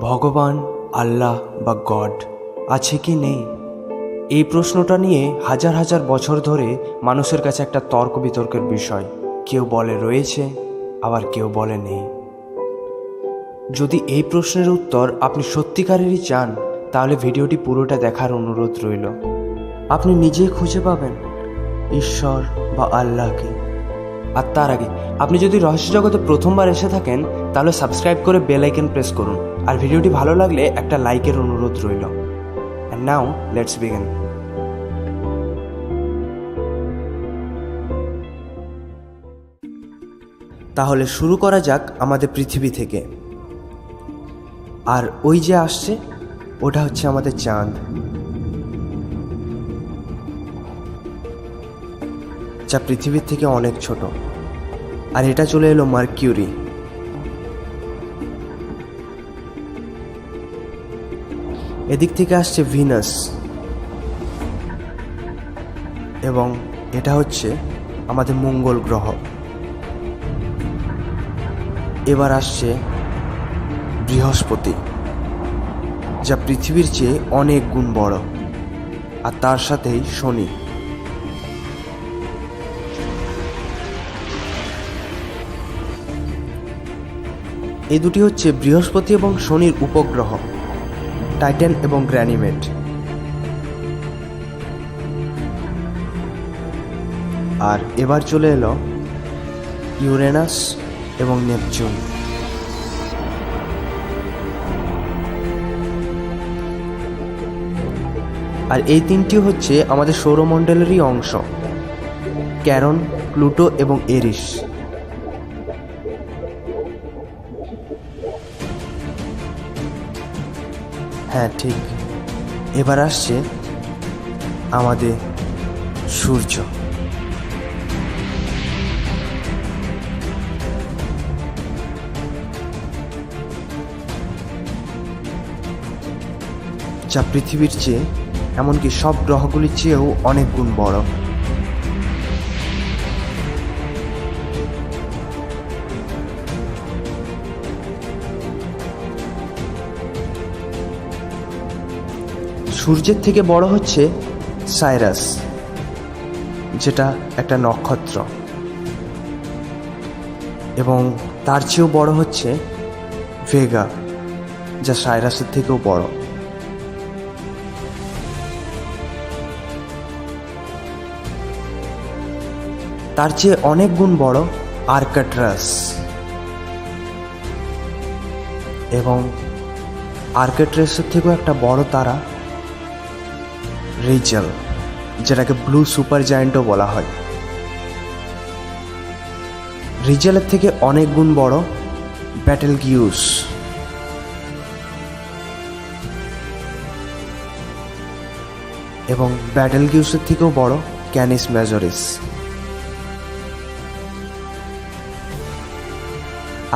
ভগবান, আল্লাহ বা গড আছে কি নেই, এই প্রশ্নটা নিয়ে হাজার হাজার বছর ধরে মানুষের কাছে একটা তর্ক বিতর্কের বিষয়। কেউ বলে রয়েছে, আবার কেউ বলে নেই। যদি এই প্রশ্নের উত্তর আপনি সত্যিকারেরই চান, তাহলে ভিডিওটি পুরোটা দেখার অনুরোধ রইল। আপনি নিজেই খুঁজে পাবেন ঈশ্বর বা আল্লাহকে। আর তার আগে আপনি যদি রহস্য জগতে প্রথমবার এসে থাকেন, তাহলে সাবস্ক্রাইব করে বেল আইকন প্রেস করুন। আর ভিডিওটি ভালো লাগলে একটা লাইকের অনুরোধ রইল। And now let's begin. তাহলে শুরু করা যাক আমাদের পৃথিবী থেকে। আর ওই যে আসছে, ওটা হচ্ছে আমাদের চাঁদ, যা পৃথিবীর থেকে অনেক ছোট। আর এটা চলে এলো মার্কিউরি। এদিক থেকে আসছে ভিনাস, এবং এটা হচ্ছে আমাদের মঙ্গল গ্রহ। এবার আসছে বৃহস্পতি, যা পৃথিবীর চেয়ে অনেক গুণ বড়। আর তার সাথেই শনি। এই দুটি হচ্ছে বৃহস্পতি এবং শনির উপগ্রহ, টাইটান এবং গ্যানিমেড। আর এবার চলে এলো ইউরেনাস এবং নেপচুন। আর এই তিনটি হচ্ছে আমাদের সৌরমণ্ডলেরই অংশ, ক্যারন, প্লুটো এবং এরিস। হ্যাঁ ঠিক, এবার আসছে আমাদের সূর্য। যা পৃথিবীর চেয়ে, এমনকি সব গ্রহগুলির চেয়েও অনেক গুণ বড়। সূর্যের থেকে বড় হচ্ছে সাইরাস, যেটা একটা নক্ষত্র, এবং তার চেয়েও বড় হচ্ছে ভেগা, যা সাইরাসের থেকেও বড়। তার চেয়ে অনেক গুণ বড় আর্কাট্রাস, এবং আর্কাট্রাসের থেকেও একটা বড় তারা রিজেল, যেটাকে ব্লু সুপার জায়ান্টও বলা হয়। রিজেলের থেকে অনেক গুণ বড় ব্যাটেলগিউস, এবং ব্যাটেলগিউসের থেকেও বড় ক্যানিস মেজরিস।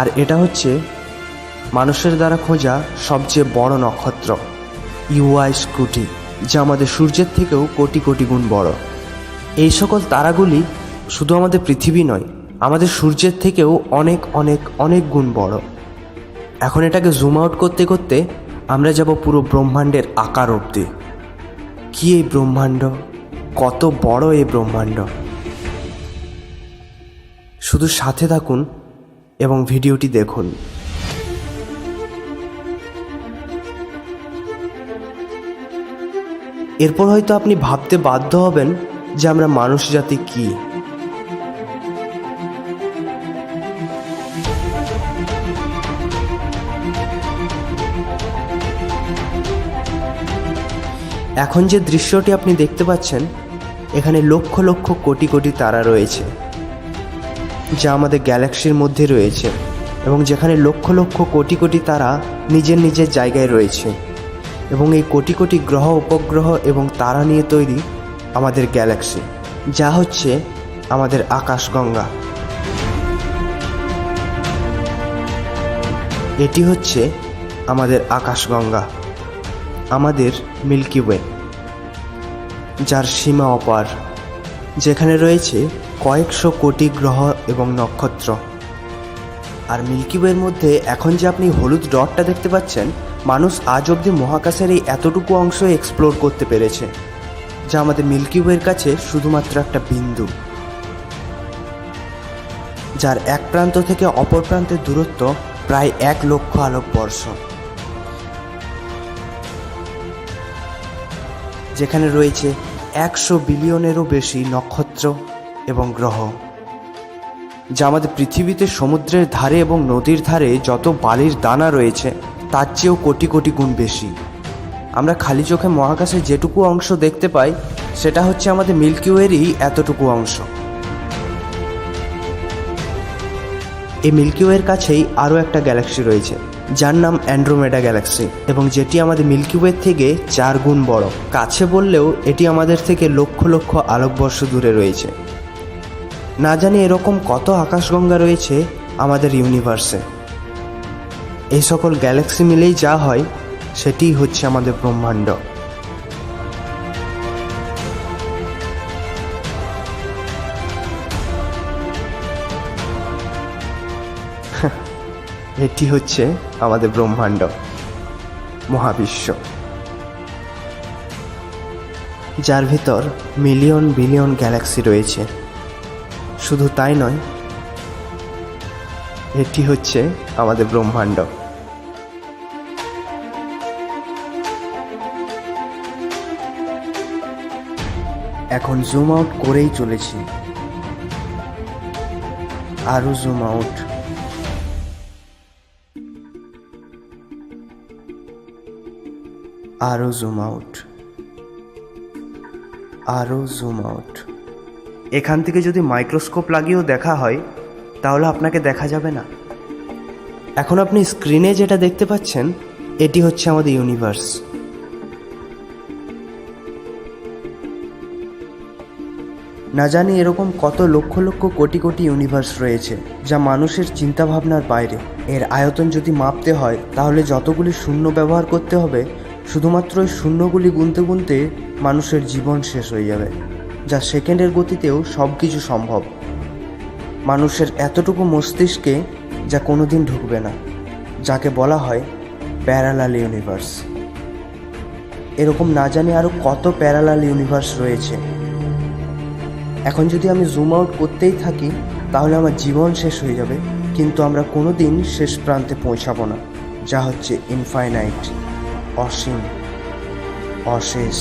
আর এটা হচ্ছে মানুষের দ্বারা খোঁজা সবচেয়ে বড় নক্ষত্র ইউআই স্কুটি, যা আমাদের সূর্যের থেকেও কোটি কোটি গুণ বড়। এই সকল তারাগুলি শুধু আমাদের পৃথিবী নয়, আমাদের সূর্যের থেকেও অনেক অনেক অনেক গুণ বড়। এখন এটাকে জুম আউট করতে করতে আমরা যাব পুরো ব্রহ্মাণ্ডের আকার অবধি। কি এই ব্রহ্মাণ্ড, কত বড় এই ব্রহ্মাণ্ড! শুধু সাথে থাকুন এবং ভিডিওটি দেখুন। এরপর হয়তো আপনি ভাবতে বাধ্য হবেন যে আমরা মানুষ জাতি কি। এখন যে দৃশ্যটি আপনি দেখতে পাচ্ছেন, এখানে লক্ষ লক্ষ কোটি কোটি তারা রয়েছে, যা আমাদের গ্যালাক্সির মধ্যে রয়েছে, এবং যেখানে লক্ষ লক্ষ কোটি কোটি তারা নিজের নিজের জায়গায় রয়েছে। এবং এই কোটি কোটি গ্রহ, উপগ্রহ এবং তারা নিয়ে তৈরি আমাদের গ্যালাক্সি, যা হচ্ছে আমাদের আকাশগঙ্গা। এটি হচ্ছে আমাদের আকাশগঙ্গা, আমাদের মিল্কি ওয়ে, যার সীমা অপার, যেখানে রয়েছে কয়েকশো কোটি গ্রহ এবং নক্ষত্র। আর মিল্কি ওয়ের মধ্যে এখন যে আপনি হলুদ ডটটা দেখতে পাচ্ছেন, মানুষ আজ অবধি মহাকাশের এই এতটুকু অংশ এক্সপ্লোর করতে পেরেছে, যা আমাদের মিল্কি ওয়ের কাছে শুধুমাত্র একটা বিন্দু, যার এক প্রান্ত থেকে অপর প্রান্তের দূরত্ব প্রায় 1,00,000 আলোকবর্ষ, যেখানে রয়েছে 100 বিলিয়নেরও বেশি নক্ষত্র এবং গ্রহ, যা আমাদের পৃথিবীতে সমুদ্রের ধারে এবং নদীর ধারে যত বালির দানা রয়েছে তার চেয়েও কোটি কোটি গুণ বেশি। আমরা খালি চোখে মহাকাশে যেটুকু অংশ দেখতে পাই সেটা হচ্ছে আমাদের মিল্কি ওয়েরই এতটুকু অংশ। এই মিল্কি ওয়ের কাছেই আরও একটা গ্যালাক্সি রয়েছে, যার নাম অ্যান্ড্রোমেডা গ্যালাক্সি, এবং যেটি আমাদের মিল্কি ওয়ের থেকে 4 গুণ বড়। কাছে বললেও এটি আমাদের থেকে লক্ষ লক্ষ আলোকবর্ষ দূরে রয়েছে। না জানি এরকম কত আকাশগঙ্গা রয়েছে আমাদের ইউনিভার্সে। এই সকল গ্যালাক্সি মিলেই যা হয় সেটিই হচ্ছে আমাদের ব্রহ্মাণ্ড। এটি হচ্ছে আমাদের ব্রহ্মাণ্ড, মহাবিশ্ব, যার ভিতর মিলিয়ন বিলিয়ন গ্যালাক্সি রয়েছে। শুধু তাই নয়, এটি হচ্ছে আমাদের ব্রহ্মাণ্ড। এখন জুম আউট করেই চলেছি, আরো জুম আউট, আরো জুম আউট, আরো জুম আউট। এখান থেকে যদি মাইক্রোস্কোপ লাগিয়েও দেখা হয় তাহলে আপনাকে দেখা যাবে না। এখন আপনি স্ক্রিনে যেটা দেখতে পাচ্ছেন এটি হচ্ছে আমাদের ইউনিভার্স। না জানি এরকম কত লক্ষ লক্ষ কোটি কোটি ইউনিভার্স রয়েছে, যা মানুষের চিন্তাভাবনার বাইরে। এর আয়তন যদি মাপতে হয় তাহলে যতগুলি শূন্য ব্যবহার করতে হবে, শুধুমাত্র ওই শূন্যগুলি গুনতে গুনতে মানুষের জীবন শেষ হয়ে যাবে, যা সেকেন্ডের গতিতেও সব কিছু সম্ভব। মানুষের এতটুকু মস্তিষ্কে যা কোনোদিন ঢুকবে না, যাকে বলা হয় প্যারালাল ইউনিভার্স। এরকম না জানি আরও কত প্যারালাল ইউনিভার্স রয়েছে। এখন যদি আমি জুম আউট করতেই থাকি তাহলে আমার জীবন শেষ হয়ে যাবে, কিন্তু আমরা কোনো দিন শেষ প্রান্তে পৌঁছাবো না, যা হচ্ছে ইনফাইনাইট, অসীম, অশেষ।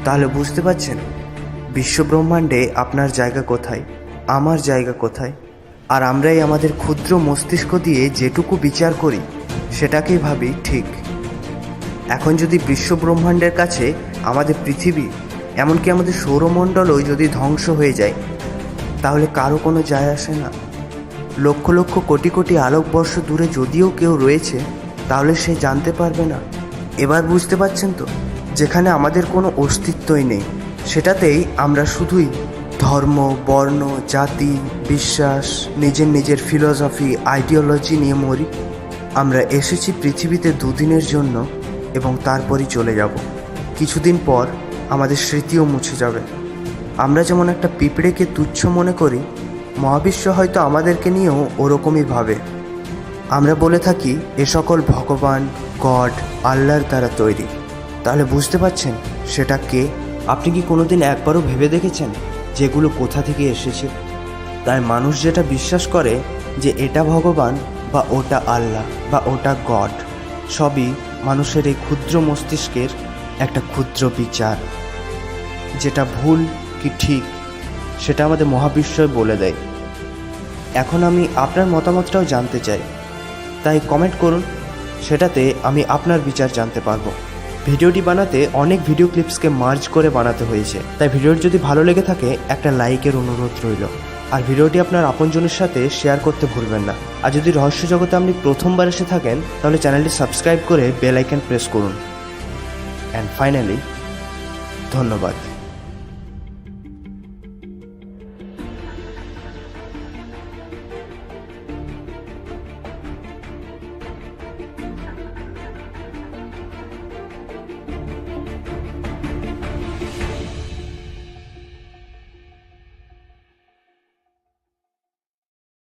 তাহলে বুঝতে পারছেন বিশ্বব্রহ্মাণ্ডে আপনার জায়গা কোথায়, আমার জায়গা কোথায়। আর আমরাই আমাদের ক্ষুদ্র মস্তিষ্ক দিয়ে যেটুকু বিচার করি সেটাকেই ভাবি ঠিক। এখন যদি বিশ্বব্রহ্মাণ্ডের কাছে আমাদের পৃথিবী, এমনকি আমাদের সৌরমণ্ডলও যদি ধ্বংস হয়ে যায় তাহলে কারো কোনো যায় আসে না। লক্ষ লক্ষ কোটি কোটি আলোকবর্ষ দূরে যদিও কেউ রয়েছে তাহলে সে জানতে পারবে না। এবার বুঝতে পারছেন তো, যেখানে আমাদের কোনো অস্তিত্বই নেই সেটাতেই আমরা শুধুই ধর্ম, বর্ণ, জাতি, বিশ্বাস, নিজের ফিলসফি, আইডিওলজি নিয়ে মরি। আমরা এসেছি পৃথিবীতে 2 দিনের জন্য এবং তারপরই চলে যাব। কিছুদিন পর আমাদের স্মৃতিও মুছে যাবে। আমরা যেমন একটা পিঁপড়েকে তুচ্ছ মনে করি, মহাবিশ্ব হয়তো আমাদেরকে নিয়েও ওরকমই ভাবে। আমরা বলে থাকি এ সকল ভগবান, গড, আল্লাহর দ্বারা তৈরি। তাহলে বুঝতে পারছেন সেটা কে? আপনি কি কোনোদিন একবারও ভেবে দেখেছেন যেগুলো কোথা থেকে এসেছে? তাই মানুষ যেটা বিশ্বাস করে যে এটা ভগবান বা ওটা আল্লাহ বা ওটা গড, সবই মানুষের এই ক্ষুদ্র মস্তিষ্কের একটা ক্ষুদ্র বিচার। যেটা ভুল কি ঠিক সেটা আমাদের মহাবিশ্বই বলে দেয়। এখন আমি আপনার মতামতটাও জানতে চাই, তাই কমেন্ট করুন, সেটাতে আমি আপনার বিচার জানতে পারবো। ভিডিওটি বানাতে অনেক ভিডিও ক্লিপসকে মার্জ করে বানাতে হয়েছে, তাই ভিডিওটি যদি ভালো লেগে থাকে একটা লাইকের অনুরোধ রইল। আর ভিডিওটি আপনার আপনজনের সাথে শেয়ার করতে ভুলবেন না। আর যদি রহস্য জগতে আপনি প্রথমবার এসে থাকেন তাহলে চ্যানেলটি সাবস্ক্রাইব করে বেল আইকন প্রেস করুন। অ্যান্ড ফাইনালি, ধন্যবাদ।